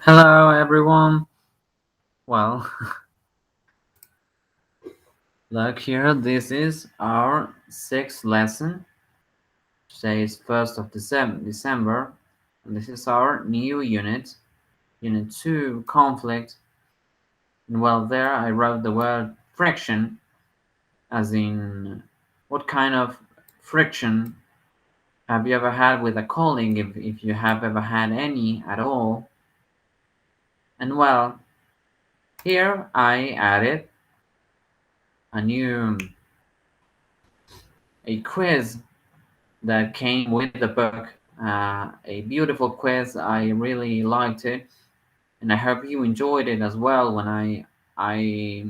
Hello, everyone. Well, look here. This is our sixth lesson. Today is 1st of December, and this is our new unit, Unit 2, conflict. And well, there I wrote the word friction, as in what kind of friction have you ever had with a colleague, if you have ever had any at all. And well, here I added a new a quiz that came with the book. A beautiful quiz. I really liked it, and I hope you enjoyed it as well. When I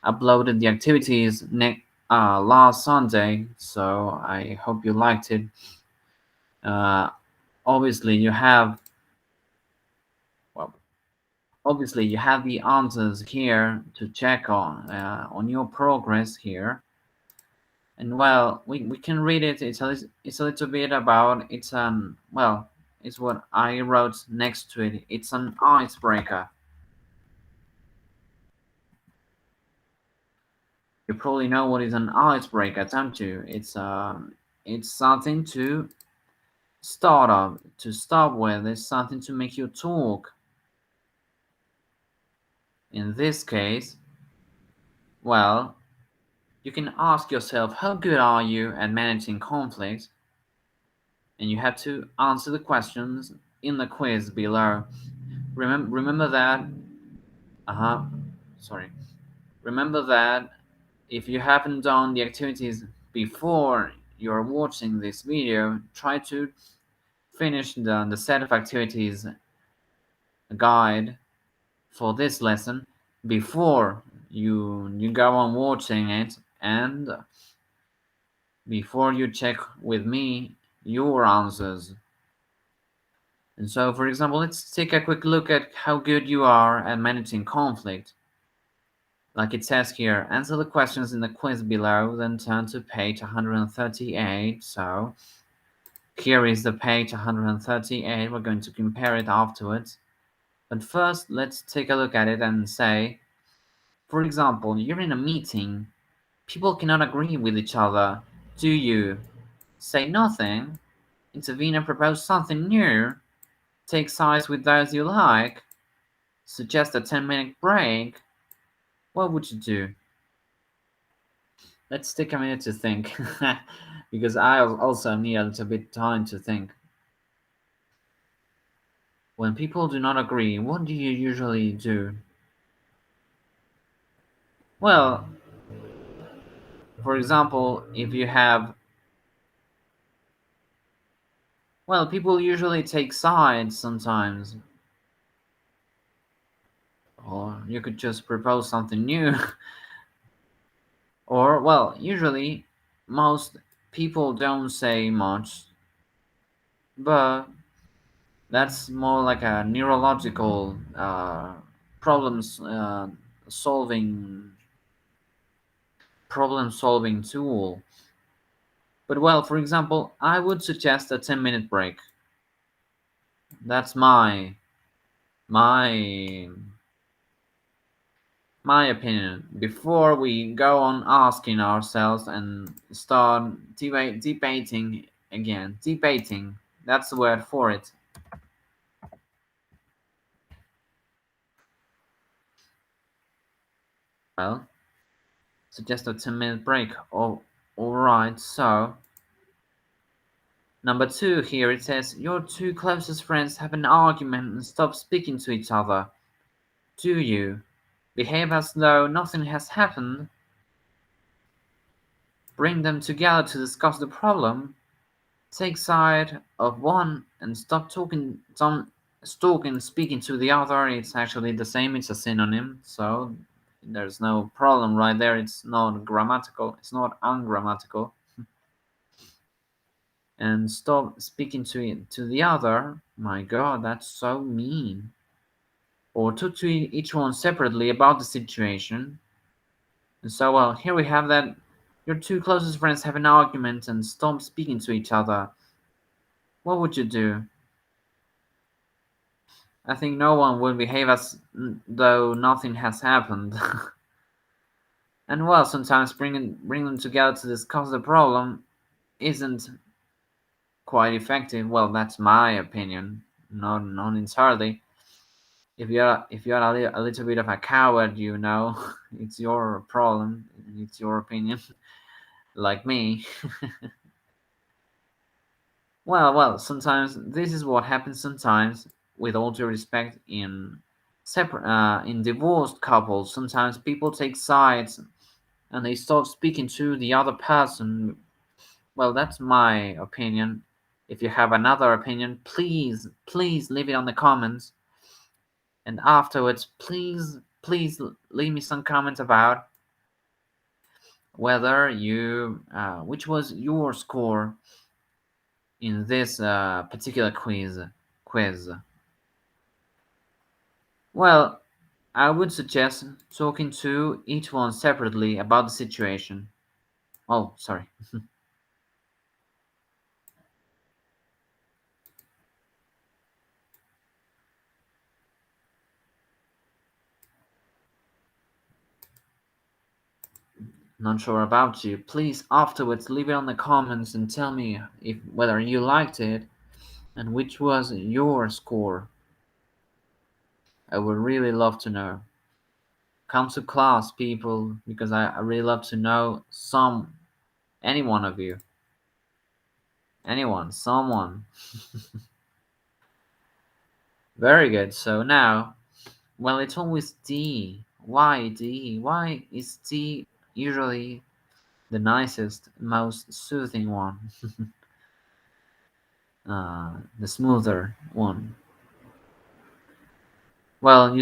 uploaded the activities last Sunday, so I hope you liked it. Uh, obviously, you have well, obviously you have the answers here to check on your progress here. And well, we can read it. It's a little bit about it's what I wrote next to it. It's an icebreaker. You probably know what is an icebreaker, don't you? It's something to start with. It's something to make you talk. In this case, well, you can ask yourself, how good are you at managing conflict? And you have to answer the questions in the quiz below. Remember that. Uh-huh. Sorry. Remember that if you haven't done the activities before you're watching this video, try to finish the set of activities guide for this lesson before you go on watching it, and before you check with me your answers. And so, for example, let's take a quick look at how good you are at managing conflict. Like it says here, answer the questions in the quiz below, then turn to page 138. So here is the page 138. We're going to compare it afterwards. But first, let's take a look at it and say, for example, you're in a meeting. People cannot agree with each other. Do you say nothing, intervene and propose something new, take sides with those you like, suggest a 10-minute break? What would you do? Let's take a minute to think, because I also need a little bit time to think. When people do not agree, what do you usually do? Well, for example, if you have, well, people usually take sides sometimes. Or you could just propose something new. Or, well, usually most people don't say much, but that's more like a neurological problems solving problem solving tool. But well, for example, I would suggest a 10-minute break. That's my my opinion. Before we go on asking ourselves and start debating again. Debating, that's the word for it. Well, suggest a 10-minute break. Oh, alright, so number 2 here it says your two closest friends have an argument and stop speaking to each other. Do you behave as though nothing has happened? Bring them together to discuss the problem? Take side of one and stop talking, speaking to the other. It's actually the same, it's a synonym, so there's no problem right there. It's not grammatical, it's not ungrammatical. And stop speaking to the other. My god, that's so mean. Or talk to each one separately about the situation. And so, well, here we have that your two closest friends have an argument and stop speaking to each other. What would you do? I think no one will behave as though nothing has happened. And well, sometimes bring them together to discuss the problem isn't quite effective. Well, that's my opinion, not entirely. If you're a little bit of a coward, it's your problem, it's your opinion, like me. Well, sometimes this is what happens. Sometimes, with all due respect, in divorced couples, sometimes people take sides and they start speaking to the other person. Well, that's my opinion. If you have another opinion, please leave it on the comments. And afterwards, please leave me some comments about whether which was your score in this particular quiz. Well, I would suggest talking to each one separately about the situation. Oh, sorry. Not sure about you. Please afterwards leave it on the comments and tell me if whether you liked it and which was your score. I would really love to know. Come to class, people, because I really love to know any one of you. Anyone, someone. Very good. So now, well, it's always D. Why D? Why is D usually the nicest, most soothing one? The smoother one. Well,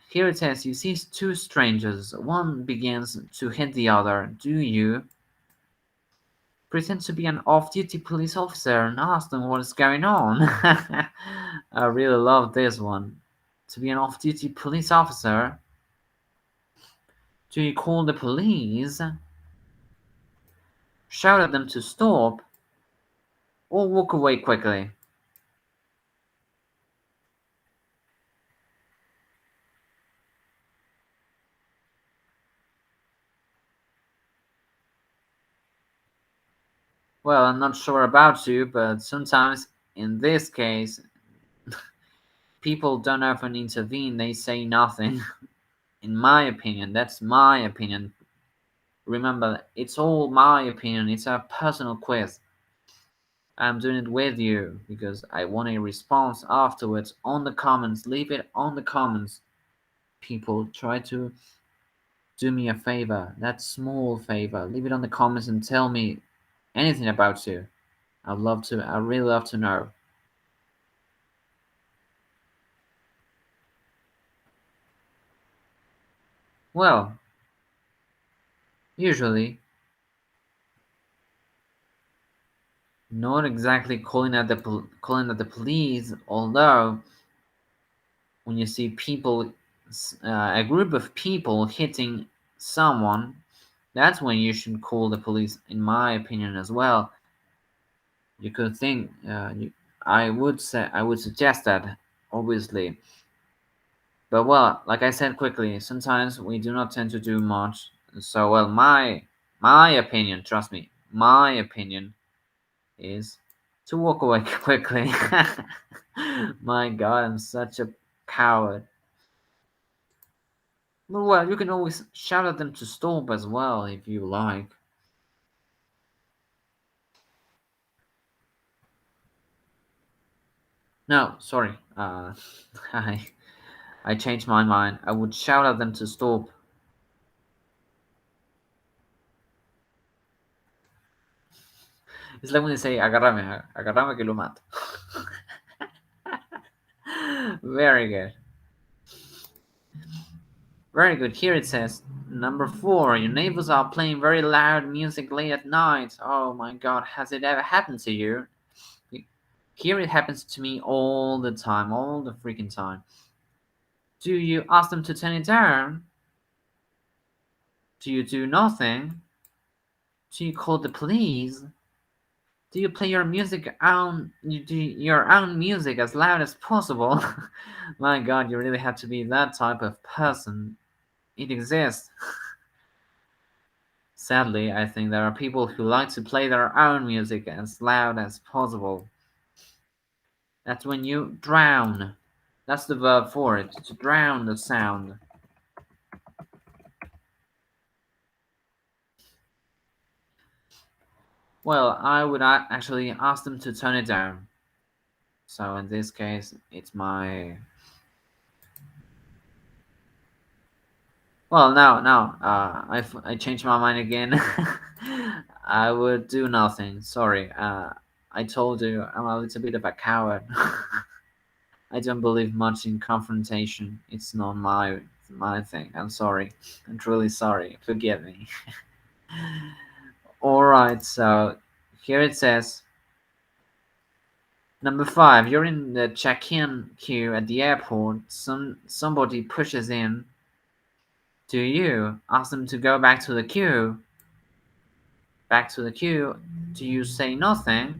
here it says you see two strangers. One begins to hit the other. Do you pretend to be an off-duty police officer and ask them what is going on? I really love this one. To be an off-duty police officer, do you call the police, shout at them to stop, or walk away quickly? Well, I'm not sure about you, but sometimes in this case, people don't often intervene, they say nothing. In my opinion, that's my opinion. Remember, it's all my opinion, it's a personal quiz. I'm doing it with you because I want a response afterwards on the comments. Leave it on the comments. People, try to do me a favor, that small favor. Leave it on the comments and tell me anything about you. I really love to know. Well, usually, not exactly calling at the police, although when you see people, a group of people hitting someone, that's when you should call the police, in my opinion, as well. You could think, I would suggest that, obviously. But well, like I said quickly, sometimes we do not tend to do much. So well, my opinion, trust me, my opinion is to walk away quickly. My God, I'm such a coward. Well, you can always shout at them to stop as well if you like. No, sorry. I I changed my mind. I would shout at them to stop. It's like when they say, "Agárrame, agárrame que lo mato." Very good. Very good. Here it says, number 4, your neighbors are playing very loud music late at night. Oh my God, has it ever happened to you? Here it happens to me all the time, all the freaking time. Do you ask them to turn it down? Do you do nothing? Do you call the police? Do you play your own music as loud as possible? My God, you really have to be that type of person. It exists. Sadly, I think there are people who like to play their own music as loud as possible. That's when you drown. That's the verb for it, to drown the sound. Well, I would actually ask them to tone it down. So in this case, it's my. Well, no. I changed my mind again. I would do nothing. Sorry. I told you I'm a little bit of a coward. I don't believe much in confrontation. It's not my thing. I'm sorry. I'm truly sorry. Forgive me. All right. So here it says number 5. You're in the check-in queue at the airport. Somebody pushes in. Do you ask them to go back to the queue? Back to the queue. Do you say nothing?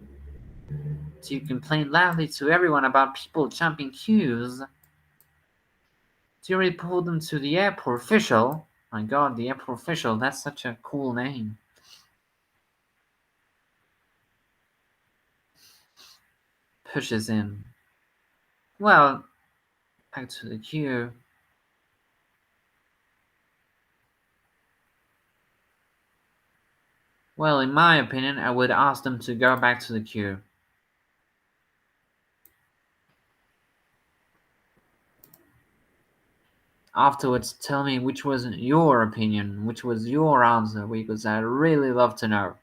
Do you complain loudly to everyone about people jumping queues? Do you report them to the airport official? My God, the airport official, that's such a cool name. Pushes in. Well, back to the queue. Well, in my opinion, I would ask them to go back to the queue. Afterwards, tell me which was your opinion, which was your answer, because I'd really love to know.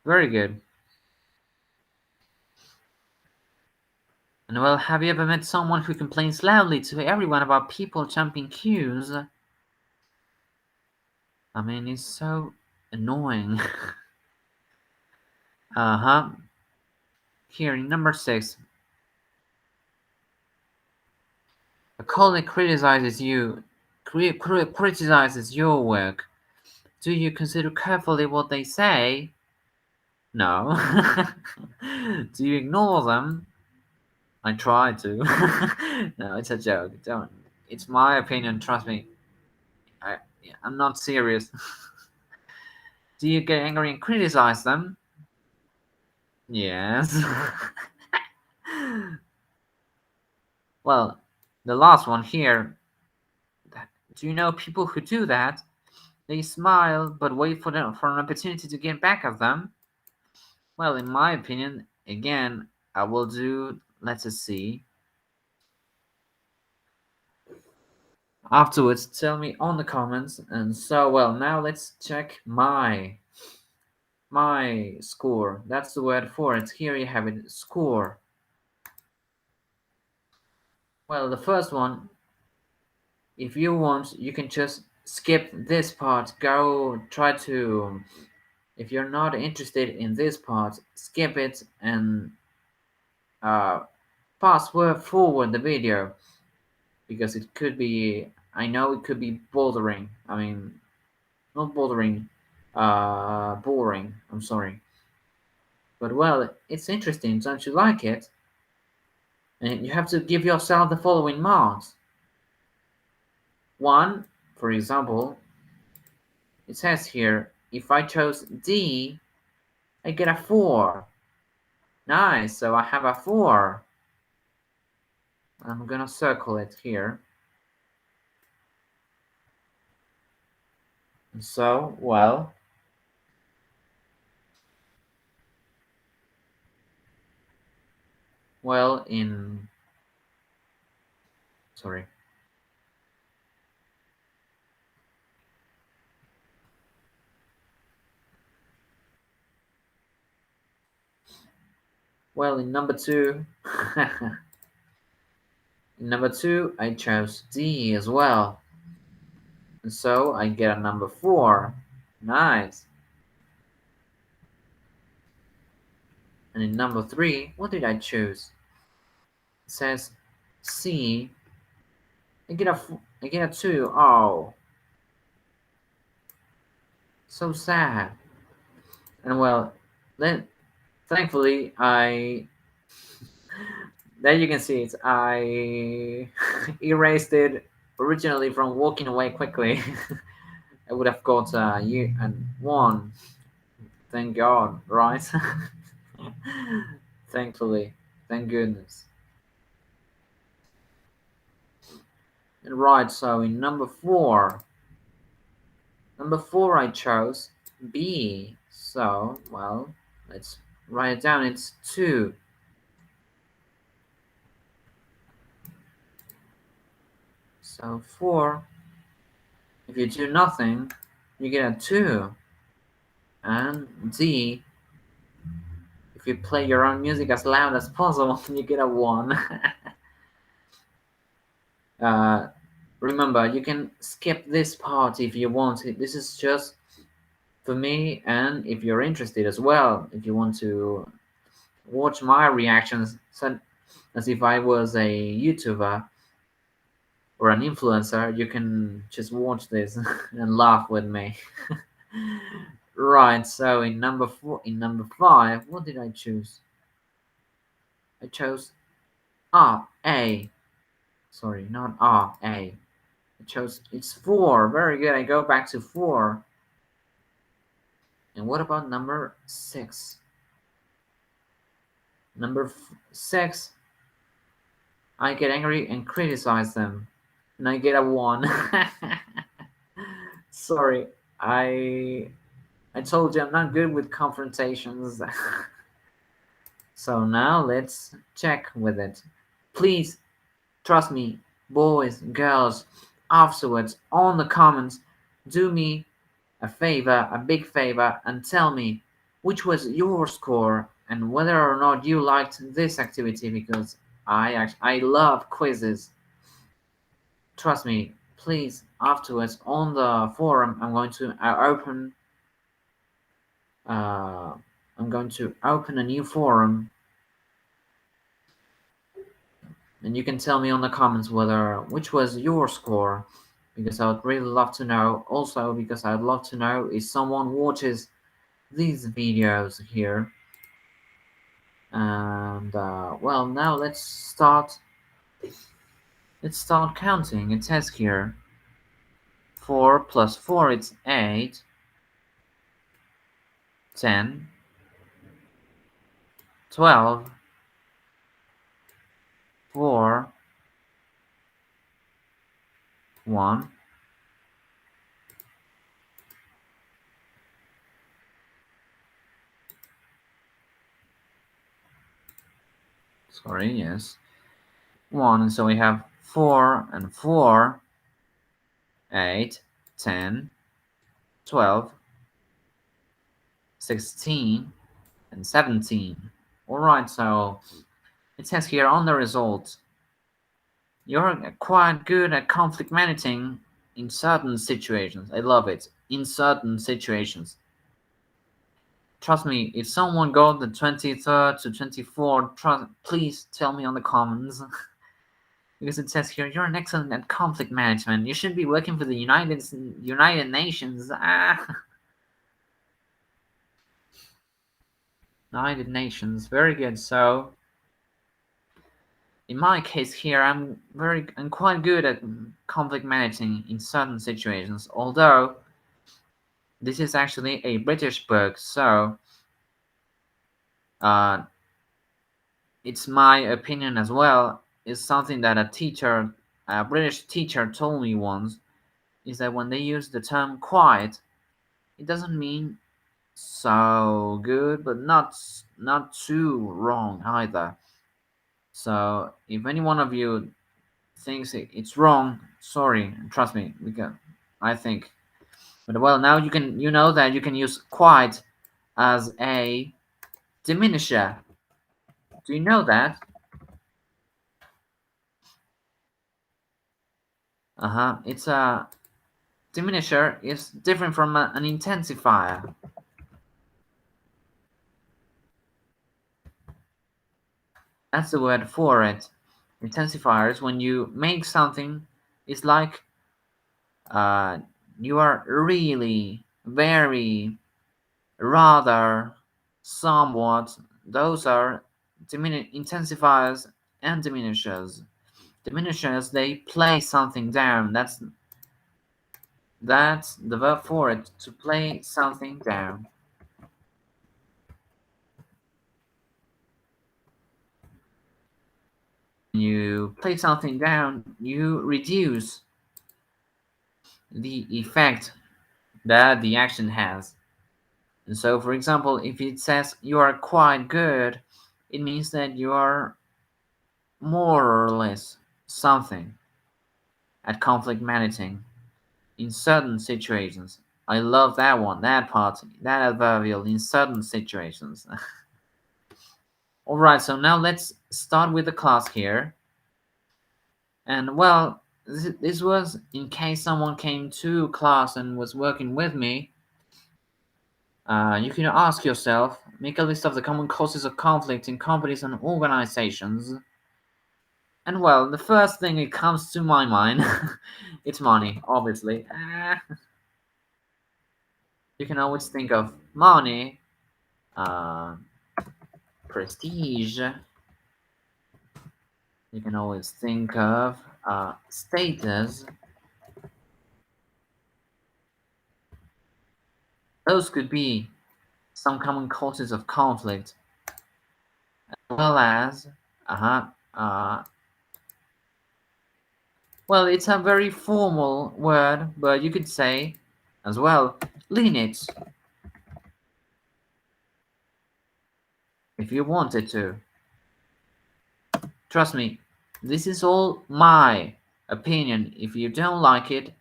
Very good. And well, have you ever met someone who complains loudly to everyone about people jumping queues? I mean, it's so annoying. Uh-huh. Here in number 6, a colleague criticizes your work. Do you consider carefully what they say? No. Do you ignore them? I try to. No, it's a joke. Don't. It's my opinion. Trust me. I'm not serious. Do you get angry and criticize them? Yes. Well, the last one here. Do you know people who do that? They smile but wait for an opportunity to get back at them. Well, in my opinion, again, I will do. Let's just see. Afterwards, tell me on the comments. And so, well, now let's check my score. That's the word for it. Here you have it. Score. Well, the first one, if you want, you can just skip this part. Go try to. If you're not interested in this part, skip it and uh, fast forward the video because it could be. I know it could be bothering. I mean, not bothering, boring. I'm sorry, but well, it's interesting. Don't you like it? And you have to give yourself the following marks. One, for example, it says here, if I chose D, I get a 4. Nice, so I have a 4. I'm gonna circle it here. And so, well, in, sorry. Well, in number 2, in number 2, I chose D as well. And so I get a number 4. Nice. And in number 3, what did I choose? It says C. I get a 2. Oh. So sad. And well, then thankfully I there you can see it. I erased it originally from walking away quickly. I would have got you and one. Thank God, right? Thankfully, thank goodness. And right, so in number four I chose B. So well, let's write it down. It's two. So four. If you do nothing, you get a two. And D. If you play your own music as loud as possible, you get a one. uh, Remember, you can skip this part if you want. This is just for me, and if you're interested as well, if you want to watch my reactions as if I was a YouTuber or an influencer, you can just watch this and laugh with me. Right, so in number five, what did I choose? I chose A. Sorry, not A. I chose it's four. Very good. I go back to four. And what about number six? Number six, I get angry and criticize them, and I get a one. Sorry, I told you I'm not good with confrontations. So now let's check with it. Please trust me, boys, girls. Afterwards, on the comments, do me a favor, a big favor, and tell me which was your score and whether or not you liked this activity because I love quizzes. Trust me, please. Afterwards, on the forum, uh, I'm going to open a new forum, and you can tell me on the comments whether which was your score, because I would really love to know. Also, because I'd love to know if someone watches these videos here. And well, now let's start. Let's start counting. It says here 4 plus 4 it's 8, 10, 12, 4, 1. Sorry, yes. 1, and so we have 4 and 4, 8, 10, 12, 16, and 17. Alright, so it says here on the results, you're quite good at conflict managing in certain situations. I love it. In certain situations. Trust me, if someone got the 23rd to 24th, please tell me on the comments. Because it says here, you're an excellent at conflict management. You should be working for the United Nations. United Nations, very good. So, in my case here, I'm quite good at conflict managing in certain situations. Although, this is actually a British book, so uh, it's my opinion as well. It's something that a British teacher told me once, is that when they use the term quiet, it doesn't mean so good, but not too wrong either. So if any one of you thinks it's wrong, sorry, trust me, because I think. But well, now you know that you can use quiet as a diminisher. Do you know that? It's a diminisher is different from an intensifier. That's the word for it. Intensifiers, when you make something, it's like uh, you are really very, rather, somewhat. Those are intensifiers and diminishers. Diminishers, they play something down. That's the verb for it, to play something down. When you play something down, you reduce the effect that the action has. And so, for example, if it says you are quite good, it means that you are more or less something at conflict managing in certain situations. I love that one, that part, that adverbial, in certain situations. Alright, so now let's start with the class here. And well, this was in case someone came to class and was working with me. You can ask yourself, make a list of the common causes of conflict in companies and organizations. And well, the first thing that comes to my mind, it's money, obviously. You can always think of money, uh, prestige. You can always think of status. Those could be some common causes of conflict, as well as, well, it's a very formal word, but you could say as well, lineage, if you wanted to. Trust me, this is all my opinion. If you don't like it,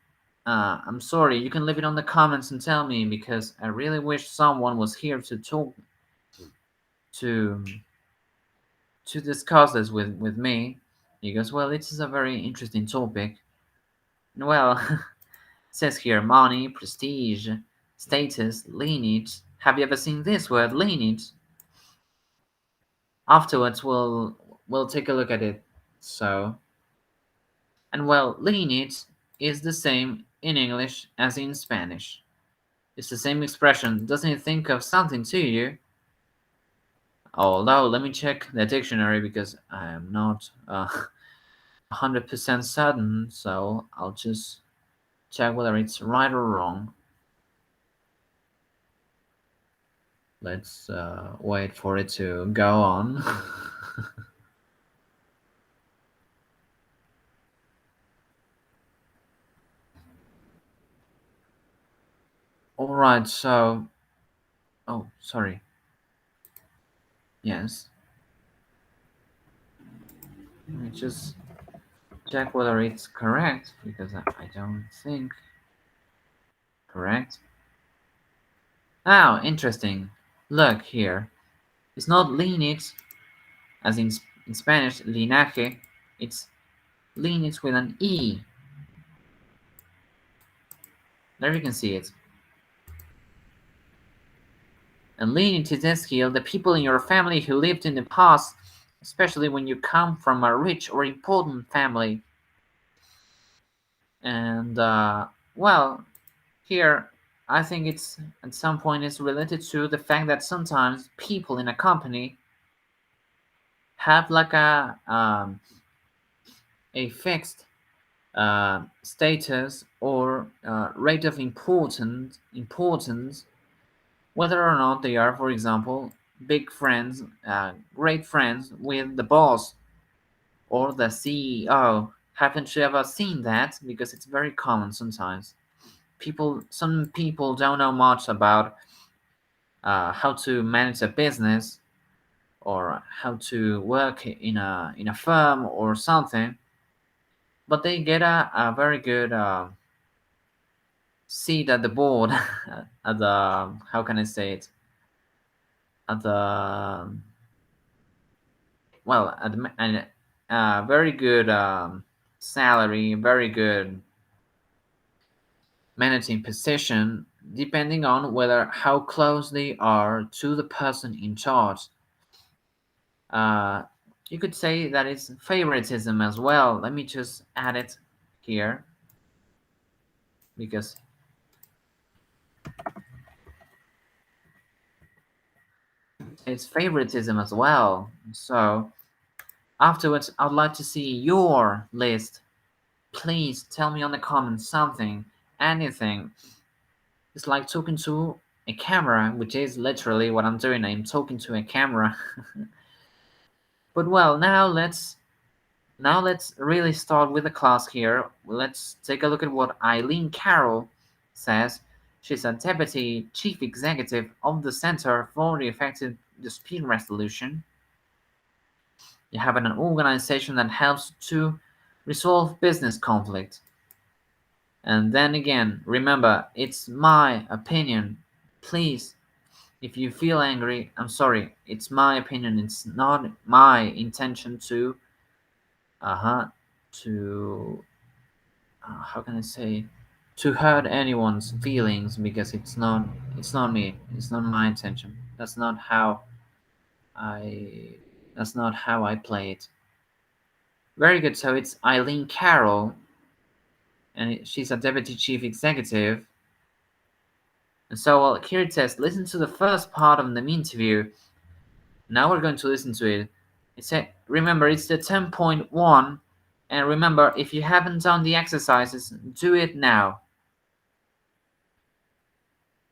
I'm sorry. You can leave it on the comments and tell me, because I really wish someone was here to talk to discuss this with me, because well, it is a very interesting topic. And well, it says here money, prestige, status, lineage. Have you ever seen this word, lineage? Afterwards, we'll take a look at it. So, and well, lineage is the same in English as in Spanish. It's the same expression. Doesn't it think of something to you? Although, let me check the dictionary, because I am not 100% certain, so I'll just check whether it's right or wrong. Let's wait for it to go on. Alright, so. Oh, sorry. Yes. Let me just check whether it's correct, because I don't think. Correct? Oh, interesting. Look here. It's not lineage, as in Spanish, linaje. It's lineage with an E. There you can see it. And lineage is this skill, the people in your family who lived in the past, especially when you come from a rich or important family. And, well, here, I think it's at some point it's related to the fact that sometimes people in a company have like a fixed status or rate of importance, whether or not they are, for example, big friends, great friends with the boss or the CEO. Haven't you ever seen that? Because it's very common sometimes. Some people don't know much about how to manage a business or how to work in a firm or something, but they get a very good seat at the board, at the, how can I say it, at the, well, at very good salary, very good managing position, depending on whether how close they are to the person in charge. Uh, you could say that it's favoritism as well. Let me just add it here, because it's favoritism as well. So afterwards, I'd like to see your list. Please tell me on the comments something, anything. It's like talking to a camera, which is literally what I'm doing. I'm talking to a camera. But well, now let's really start with the class here. Let's take a look at what Eileen Carroll says. She's a deputy chief executive of the Center for the Effective Dispute Resolution. You have an organization that helps to resolve business conflict. And then again, remember, it's my opinion. Please, if you feel angry, I'm sorry. It's my opinion. It's not my intention to, to, how can I say, to hurt anyone's feelings, because it's not me. It's not my intention. I, that's not how I play it. Very good. So it's Eileen Carroll, and she's a deputy chief executive. And so, well, here it says, listen to the first part of the interview. Now we're going to listen to it. It said, remember, it's the 10.1, and remember, if you haven't done the exercises, do it now.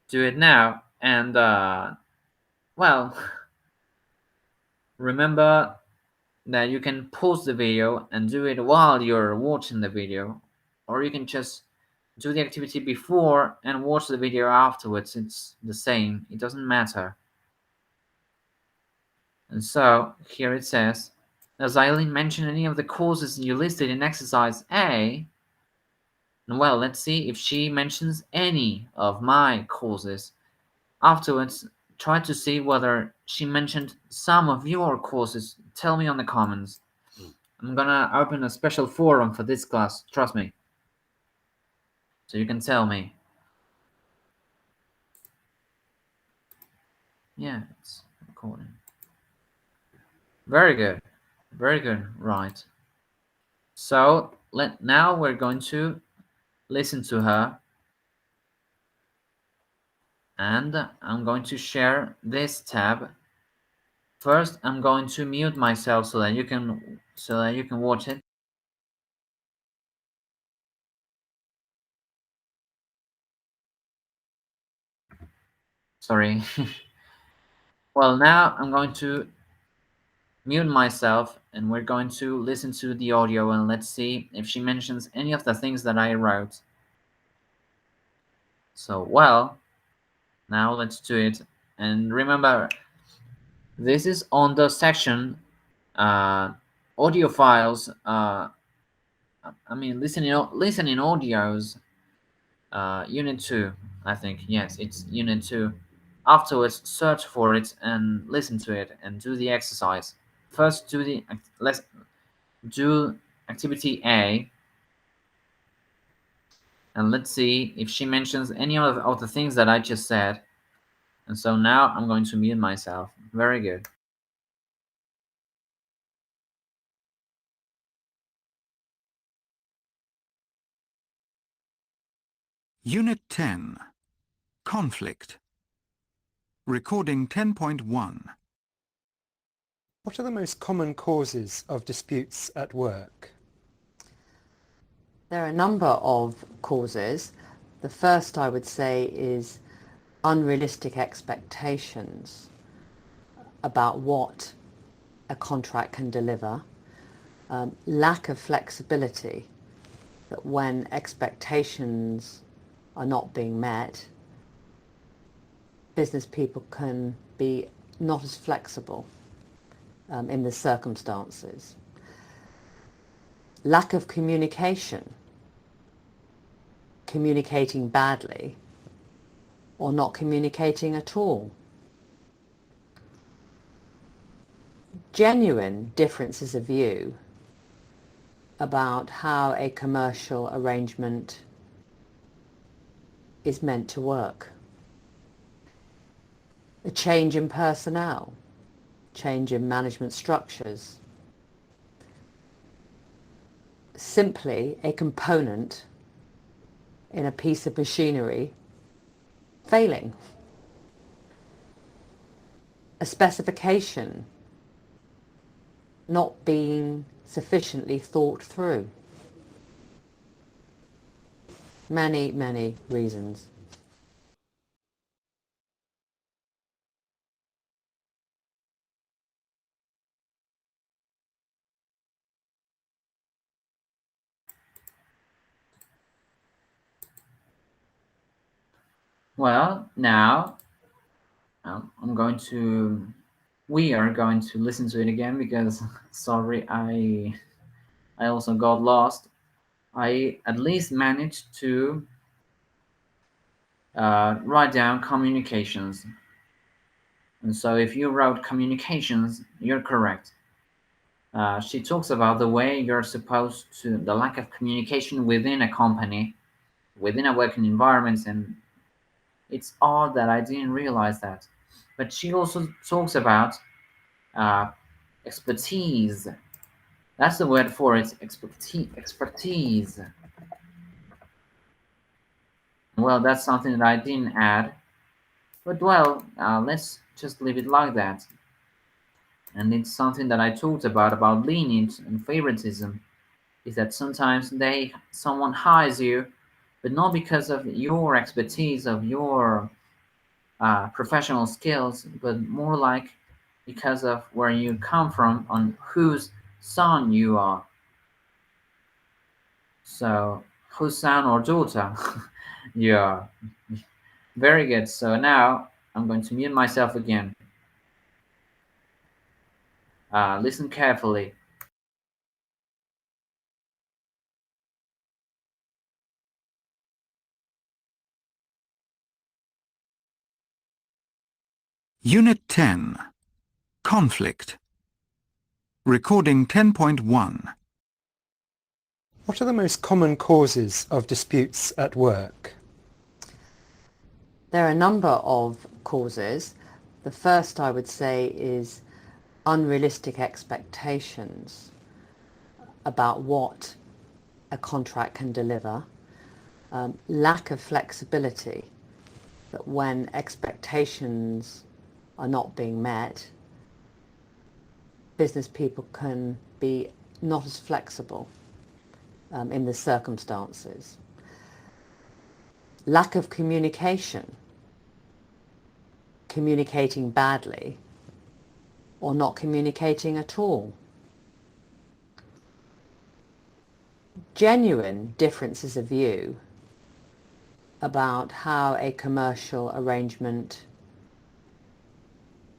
Do it now, and well, remember that you can pause the video and do it while you're watching the video, or you can just do the activity before and watch the video afterwards. It's the same, it doesn't matter. And so here it says, does Eileen mention any of the courses you listed in exercise A? And well, let's see if she mentions any of my courses. Afterwards, try to see whether she mentioned some of your courses. Tell me on the comments. I'm gonna open a special forum for this class, trust me. So you can tell me. Yeah, it's recording. Very good. Very good. Right. So now we're going to listen to her. And I'm going to share this tab. First, I'm going to mute myself so that you can watch it. Sorry. Well, now I'm going to mute myself and we're going to listen to the audio, and let's see if she mentions any of the things that I wrote. So, well, now let's do it. And remember, this is on the section audio files. I mean, listening audios. Unit 2, I think. Yes, it's Unit 2. Afterwards, search for it and listen to it and do the exercise. First, let's do activity A, and let's see if she mentions any of the things that I just said. And so now I'm going to mute myself. Very good. Unit 10. Conflict. Recording 10.1. What are the most common causes of disputes at work? There are a number of causes. The first, I would say, is unrealistic expectations about what a contract can deliver, lack of flexibility, that when expectations are not being met, business people can be not as flexible in the circumstances. Lack of communication, communicating badly or not communicating at all. Genuine differences of view about how a commercial arrangement is meant to work. A change in personnel, change in management structures. Simply a component in a piece of machinery failing. a specification not being sufficiently thought through. Many, many reasons. Well, now we are going to listen to it again because, sorry, I also got lost. I at least managed to write down communications. And so if you wrote communications, you're correct. She talks about the way you're supposed to, the lack of communication within a company, within a working environment, and it's odd that I didn't realize that. But she also talks about uh, expertise. That's the word for it, expertise. Expertise. Well, that's something that I didn't add. But well, let's just leave it like that. And it's something that I talked about lenient and favoritism, is that sometimes someone hires you, but not because of your expertise, of your professional skills, but more like because of where you come from, on whose son you are. So, whose son or daughter you are. Very good. So now I'm going to mute myself again. Listen carefully. Unit 10. Conflict. Recording 10.1. What are the most common causes of disputes at work? There are a number of causes. The first, I would say, is unrealistic expectations about what a contract can deliver, lack of flexibility, that when expectations are not being met, business people can be not as flexible in the circumstances. Lack of communication, communicating badly or not communicating at all. Genuine differences of view about how a commercial arrangement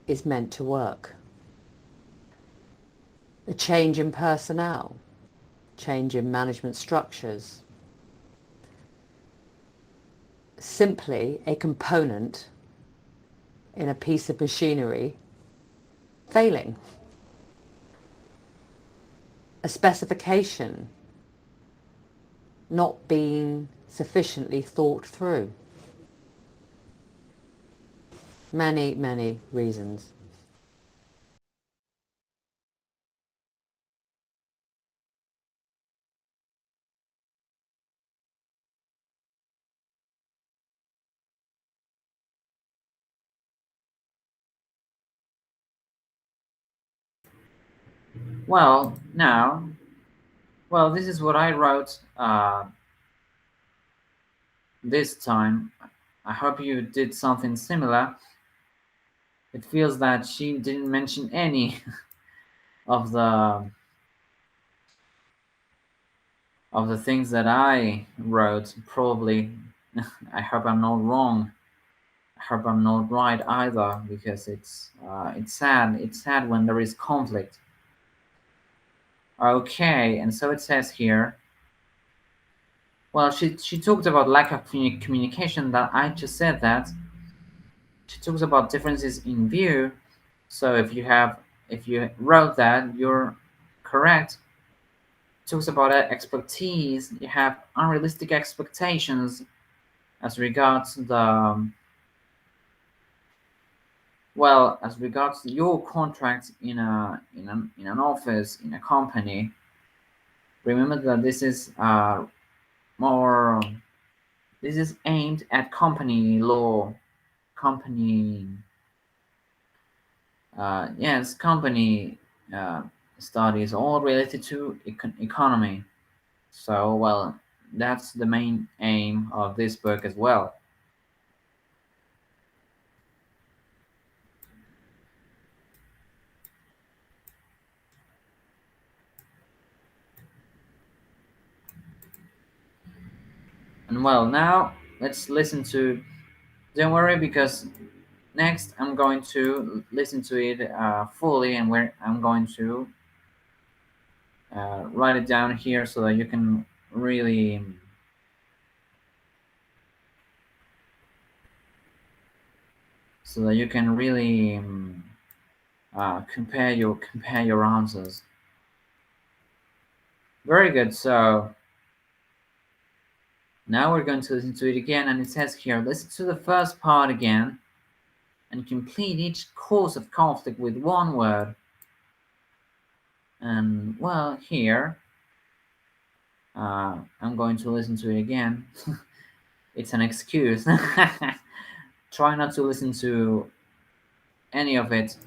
is meant to work. A change in personnel, change in management structures. Simply a component in a piece of machinery failing. A specification not being sufficiently thought through. Many, many reasons. Well, now, well, this is what I wrote this time. I hope you did something similar. It feels that she didn't mention any of the things that I wrote. Probably, I hope I'm not wrong. I hope I'm not right either, because it's sad. It's sad when there is conflict. Okay, and so it says here. Well, she talked about lack of communication. That I just said that. She talks about differences in view. So if you wrote that, you're correct. Talks about expertise. You have unrealistic expectations as regards the well, as regards your contract in an office, in a company. Remember that this is more this is aimed at company law, company Yes, company studies all related to economy. So, well, that's the main aim of this book as well. And well, now let's listen to. Don't worry, because next I'm going to listen to it fully, and where I'm going to write it down here so that you can really compare your answers. Very good. So now we're going to listen to it again, and it says here, listen to the first part again and complete each cause of conflict with one word. And well, here I'm going to listen to it again. It's an excuse. Try not to listen to any of it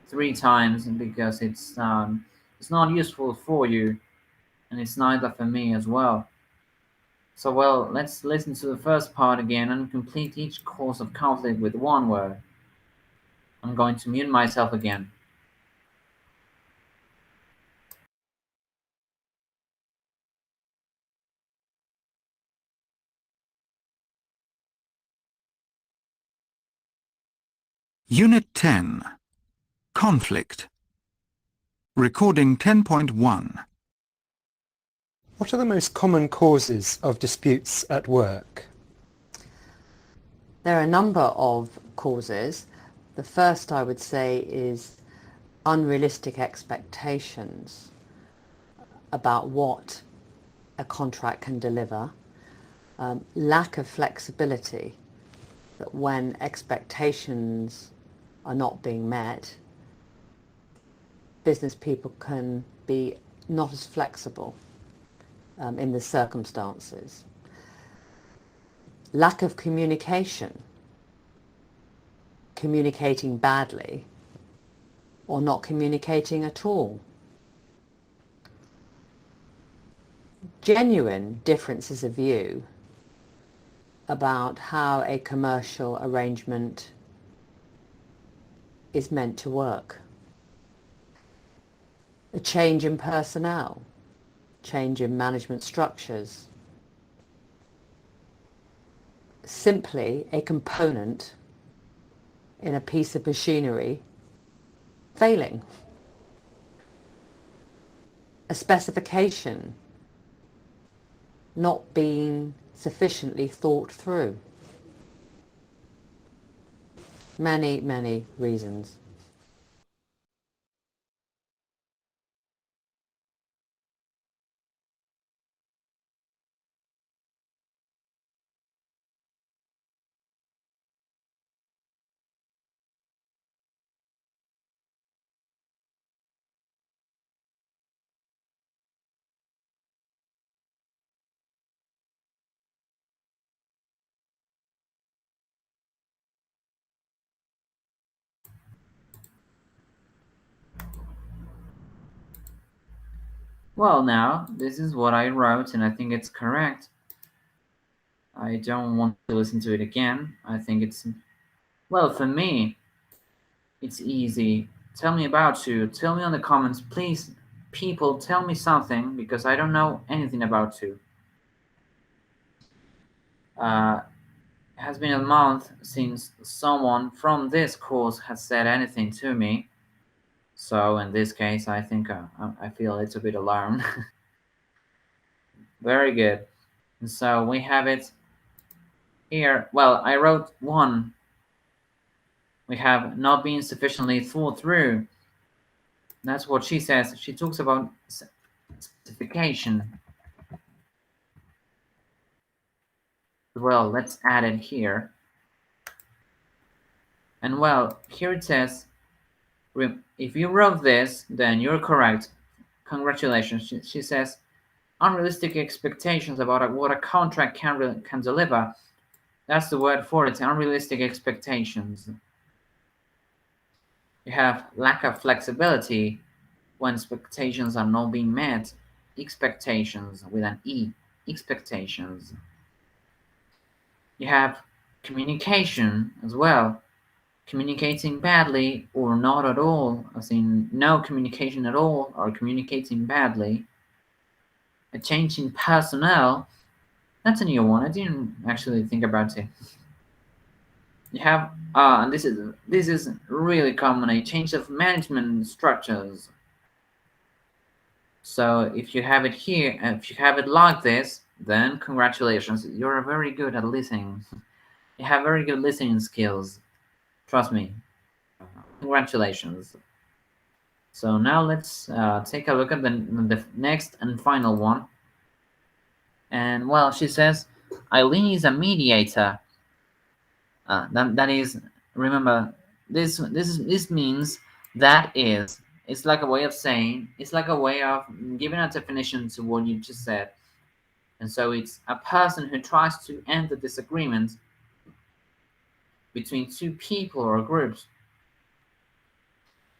3 times, because it's not useful for you, and it's neither for me as well. So well, let's listen to the first part again and complete each cause of conflict with one word. I'm going to mute myself again. Unit 10. Conflict. Recording 10.1. What are the most common causes of disputes at work? There are a number of causes. The first, I would say, is unrealistic expectations about what a contract can deliver, lack of flexibility, that when expectations are not being met, business people can be not as flexible in the circumstances. Lack of communication, communicating badly or not communicating at all. Genuine differences of view about how a commercial arrangement is meant to work. A change in personnel, change in management structures. Simply a component in a piece of machinery failing. A specification not being sufficiently thought through. Many, many reasons. Well, now, this is what I wrote, and I think it's correct. I don't want to listen to it again. I think it's, well, for me, it's easy. Tell me about you. Tell me on the comments, please. People, tell me something, because I don't know anything about you. It has been a month since someone from this course has said anything to me. So in this case, I think I feel it's a bit alone. Very good. And so we have it here. Well, I wrote one. We have not been sufficiently thought through. That's what she says. She talks about specification. Well, let's add it here. And well, here it says, if you wrote this, then you're correct. Congratulations. She says, unrealistic expectations about what a contract can deliver. That's the word for it, unrealistic expectations. You have lack of flexibility when expectations are not being met. Expectations with an E. Expectations. You have communication as well. Communicating badly or not at all, as in no communication at all or communicating badly. A change in personnel. That's a new one. I didn't actually think about it. You have, and this is really common, a change of management structures. So if you have it here, if you have it like this, then congratulations, you're very good at listening. You have very good listening skills. Trust me. Congratulations. So now let's take a look at the next and final one. And well, she says, Eileen is a mediator. That is, remember, this means that is. It's like a way of saying. It's like a way of giving a definition to what you just said. And so it's a person who tries to end the disagreement between two people or groups.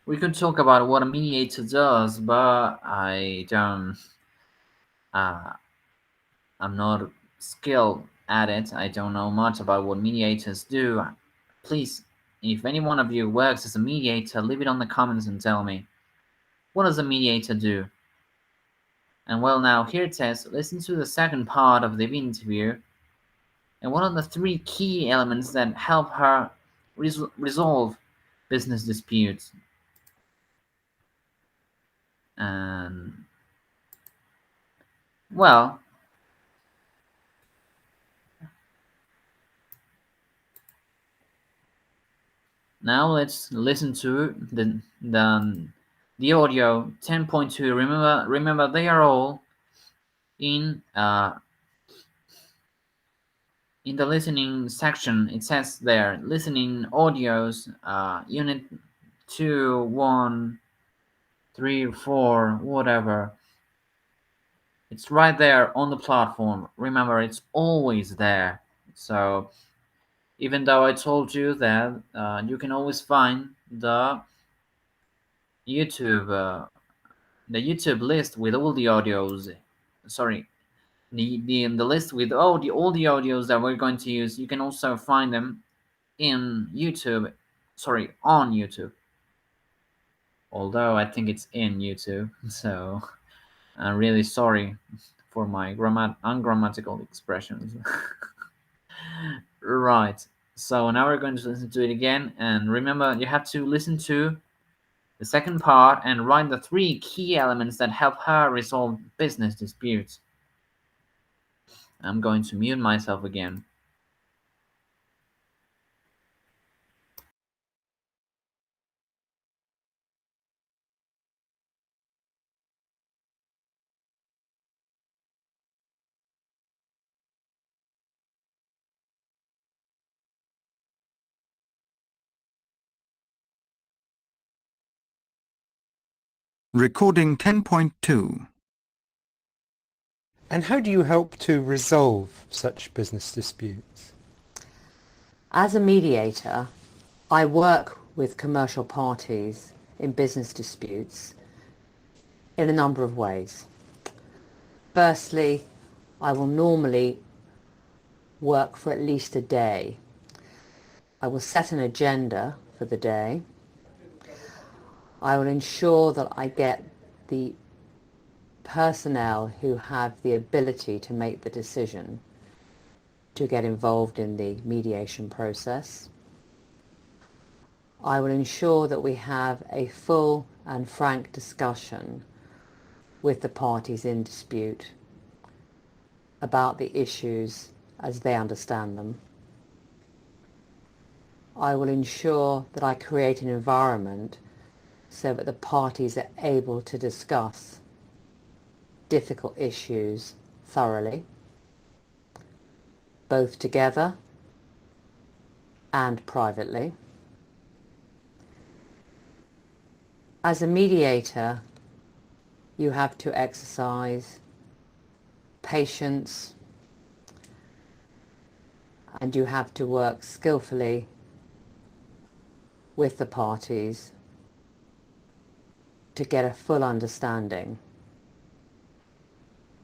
We could talk about what a mediator does, but I don't. Uh, I'm not skilled at it. I don't know much about what mediators do. Please, if any one of you works as a mediator, leave it on the comments and tell me. What does a mediator do? And well, now here it says, listen to the second part of the interview. And what are the three key elements that help her resolve business disputes? And well, now let's listen to the audio 10.2. Remember they are all in the listening section. It says there, listening audios, unit 2, 1, 3, 4, whatever. It's right there on the platform. Remember, it's always there. So even though I told you that you can always find the YouTube list with all the audios. Sorry, the list with all the audios that we're going to use. You can also find them in YouTube. Sorry, on YouTube. Although I think it's in YouTube, so I'm really sorry for my ungrammatical expressions. Right. So now we're going to listen to it again, and remember, you have to listen to the second part and write the three key elements that help her resolve business disputes. I'm going to mute myself again. Recording 10.2. And how do you help to resolve such business disputes? As a mediator, I work with commercial parties in business disputes in a number of ways. Firstly, I will normally work for at least a day. I will set an agenda for the day. I will ensure that I get the personnel who have the ability to make the decision to get involved in the mediation process. I will ensure that we have a full and frank discussion with the parties in dispute about the issues as they understand them. I will ensure that I create an environment so that the parties are able to discuss difficult issues thoroughly, both together and privately. As a mediator, you have to exercise patience, and you have to work skillfully with the parties to get a full understanding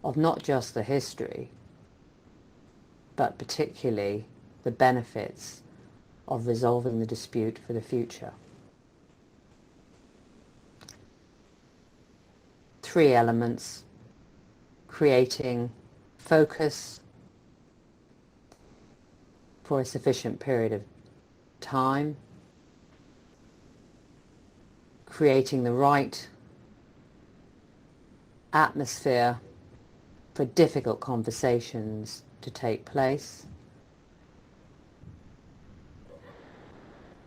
of not just the history, but particularly the benefits of resolving the dispute for the future. 3 elements: creating focus for a sufficient period of time, creating the right atmosphere for difficult conversations to take place,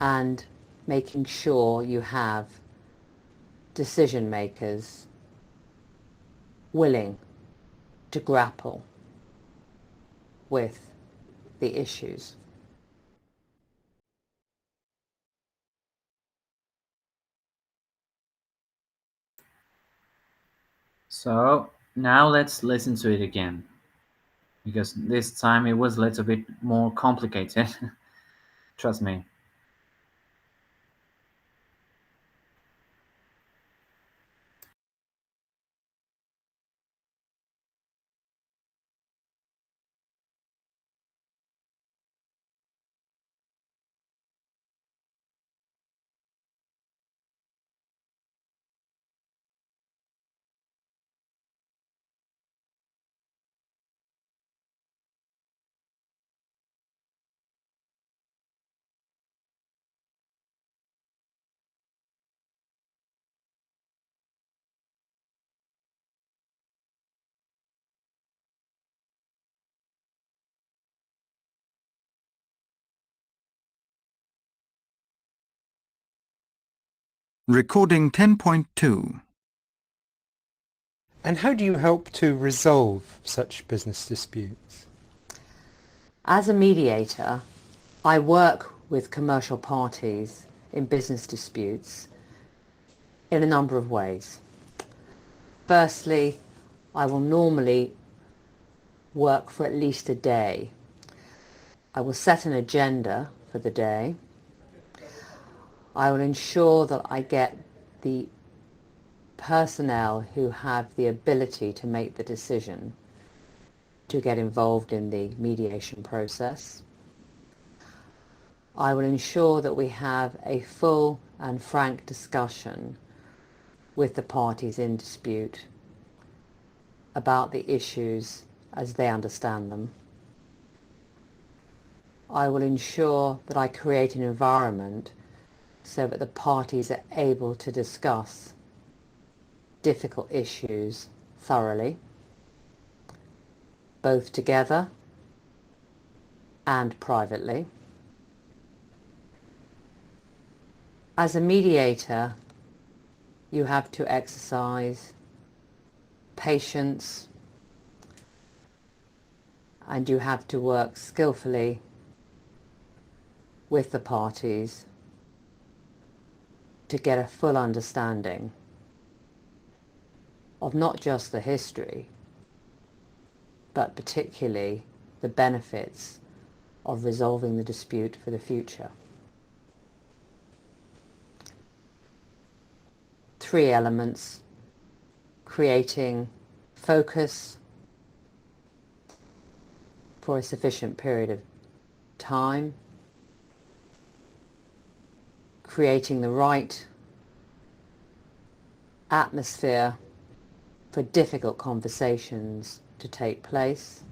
and making sure you have decision makers willing to grapple with the issues. So now let's listen to it again, because this time it was a little bit more complicated. Trust me. Recording 10.2. And how do you help to resolve such business disputes? As a mediator, I work with commercial parties in business disputes in a number of ways. Firstly, I will normally work for at least a day. I will set an agenda for the day. I will ensure that I get the personnel who have the ability to make the decision to get involved in the mediation process. I will ensure that we have a full and frank discussion with the parties in dispute about the issues as they understand them. I will ensure that I create an environment so that the parties are able to discuss difficult issues thoroughly, both together and privately. As a mediator, you have to exercise patience and you have to work skillfully with the parties to get a full understanding of not just the history, but particularly the benefits of resolving the dispute for the future. 3 elements: creating focus for a sufficient period of time, creating the right atmosphere for difficult conversations to take place,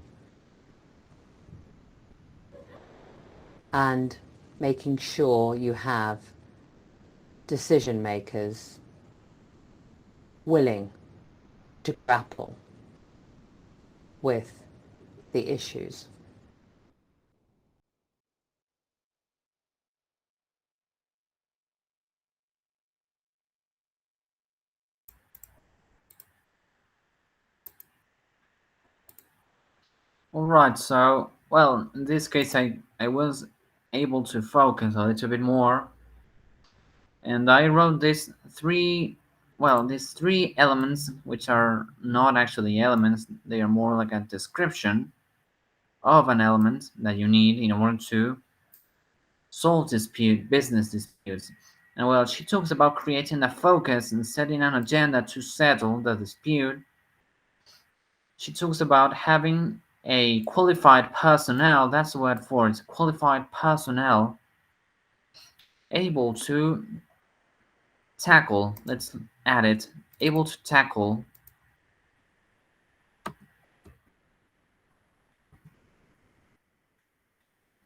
and making sure you have decision makers willing to grapple with the issues. All right, so, well, in this case, I was able to focus a little bit more, and I wrote these three elements, which are not actually elements, they are more like a description of an element that you need in order to solve business disputes. And well, she talks about creating a focus and setting an agenda to settle the dispute. She talks about having a qualified personnel, that's the word for it, qualified personnel, able to tackle, let's add it, able to tackle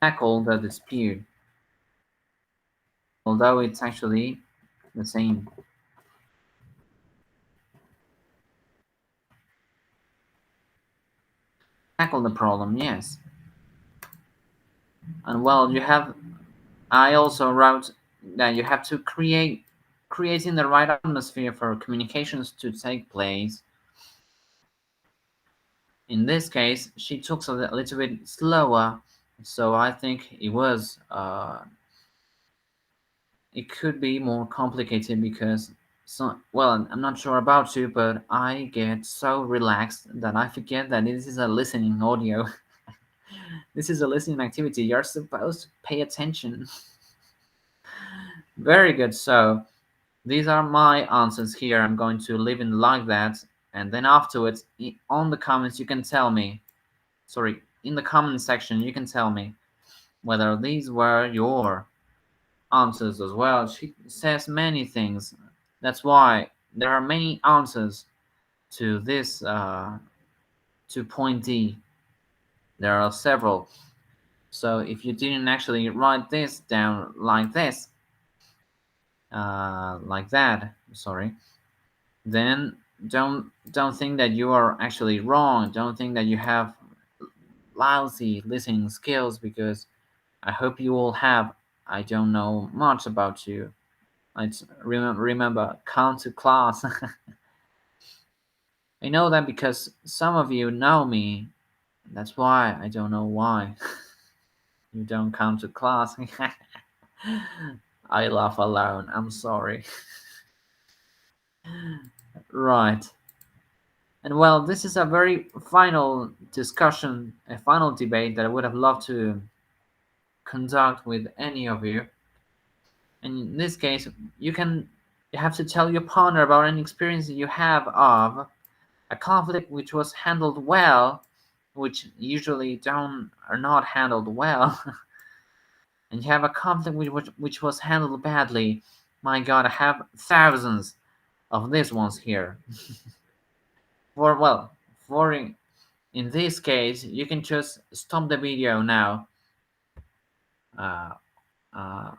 the dispute, although it's actually the same. Tackle the problem, yes. And well, I also wrote that you have to creating the right atmosphere for communications to take place. In this case, she talks a little bit slower, so I think it could be more complicated because well, I'm not sure about you, but I get so relaxed that I forget that this is a listening audio. This is a listening activity. You're supposed to pay attention. Very good. So these are my answers here. I'm going to leave it like that, and then afterwards, on the comments, you can tell me. Sorry, in the comment section, you can tell me whether these were your answers as well. She says many things. That's why there are many answers to this to point D. There are several. So if you didn't actually write this down like this, like that, sorry, then don't think that you are actually wrong. Don't think that you have lousy listening skills, because I hope you all have. I don't know much about you. Let's remember, come to class. I know that because some of you know me. That's why I don't know why you don't come to class. I laugh alone. I'm sorry. Right. And well, this is a very final discussion, a final debate that I would have loved to conduct with any of you. And in this case, you have to tell your partner about an experience you have of a conflict which was handled well, which usually are not handled well, and you have a conflict which was handled badly. My God, I have thousands of these ones here. For in this case, you can just stop the video now. Uh, uh,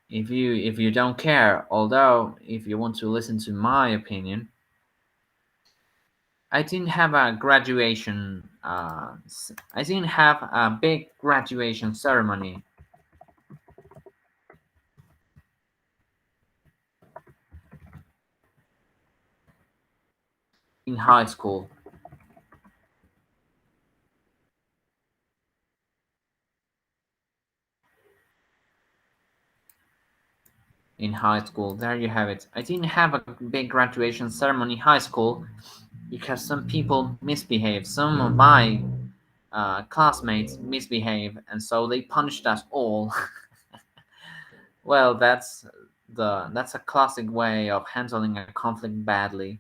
if you don't care, although if you want to listen to my opinion, I didn't have a graduation. I didn't have a big graduation ceremony in high school. There you have it. I didn't have a big graduation ceremony in high school because some people misbehaved. Some of my classmates misbehaved, and so they punished us all. Well, that's a classic way of handling a conflict badly.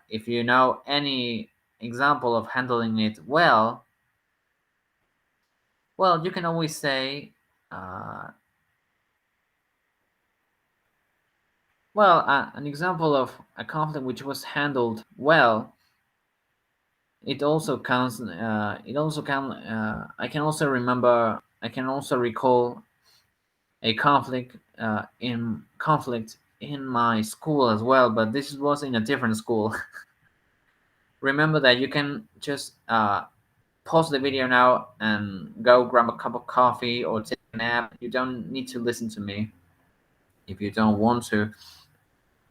If you know any example of handling it well, you can always say, an example of a conflict which was handled well. It also counts. It also can. I can also remember. I can also recall a conflict in my school as well, but this was in a different school. Remember that you can just pause the video now and go grab a cup of coffee or take a nap. You don't need to listen to me if you don't want to,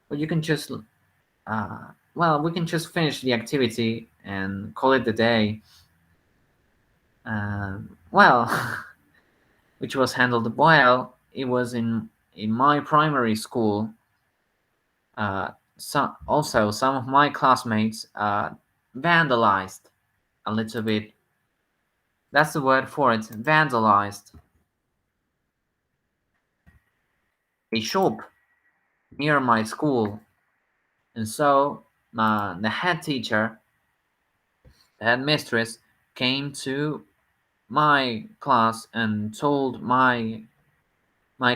but you can just we can just finish the activity and call it the day. Well, which was handled well. It was in my primary school. Also, some of my classmates vandalized a little bit. That's the word for it, vandalized. a shop near my school, and so the head teacher, the head mistress, came to my class and told my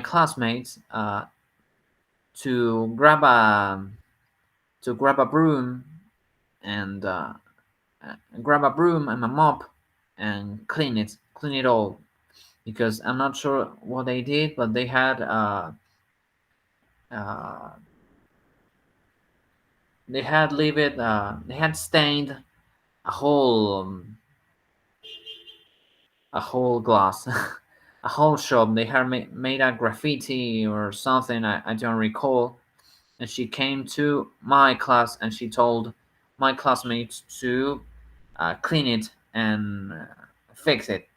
classmates to grab a broom and grab a broom and a mop and clean it all, because I'm not sure what they did, but uh, they had stained a whole glass, a whole shop. They had made a graffiti or something. I don't recall. And she came to my class and she told my classmates to clean it and fix it.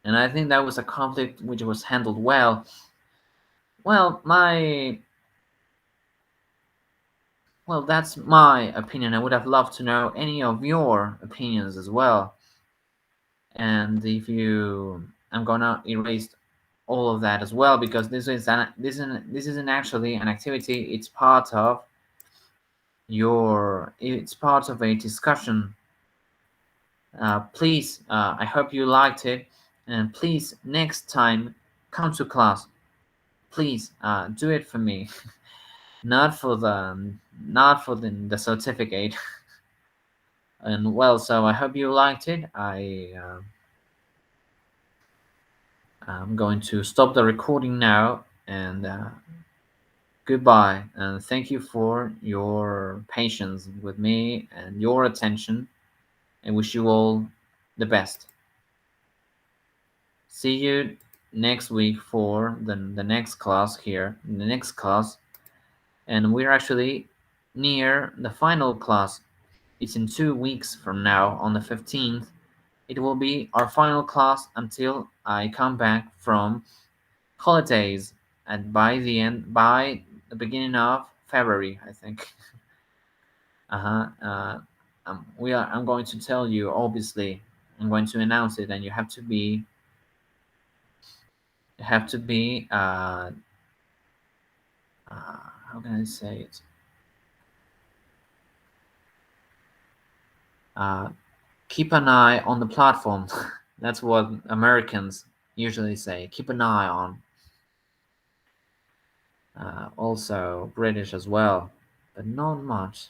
And I think that was a conflict which was handled well. Well, that's my opinion. I would have loved to know any of your opinions as well. And if you, I'm gonna erase all of that as well, because this isn't actually an activity. It's part of it's part of a discussion. Please, I hope you liked it, and please next time come to class. Please do it for me, not for the certificate. And well, so I hope you liked it. I'm going to stop the recording now, and goodbye, and thank you for your patience with me and your attention. I wish you all the best. See you next week for the next class here, the next class. And we're actually near the final class. It's in 2 weeks from now, on the 15th. It will be our final class until I come back from holidays, and by the beginning of February, I think. I'm going to tell you, obviously. I'm going to announce it, and you have to be how can I say it? Keep an eye on the platform. That's what Americans usually say. Keep an eye on. Also British as well, but not much.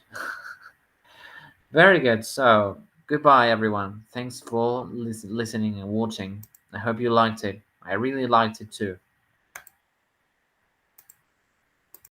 Very good. So goodbye, everyone. Thanks for listening and watching. I hope you liked it. I really liked it too.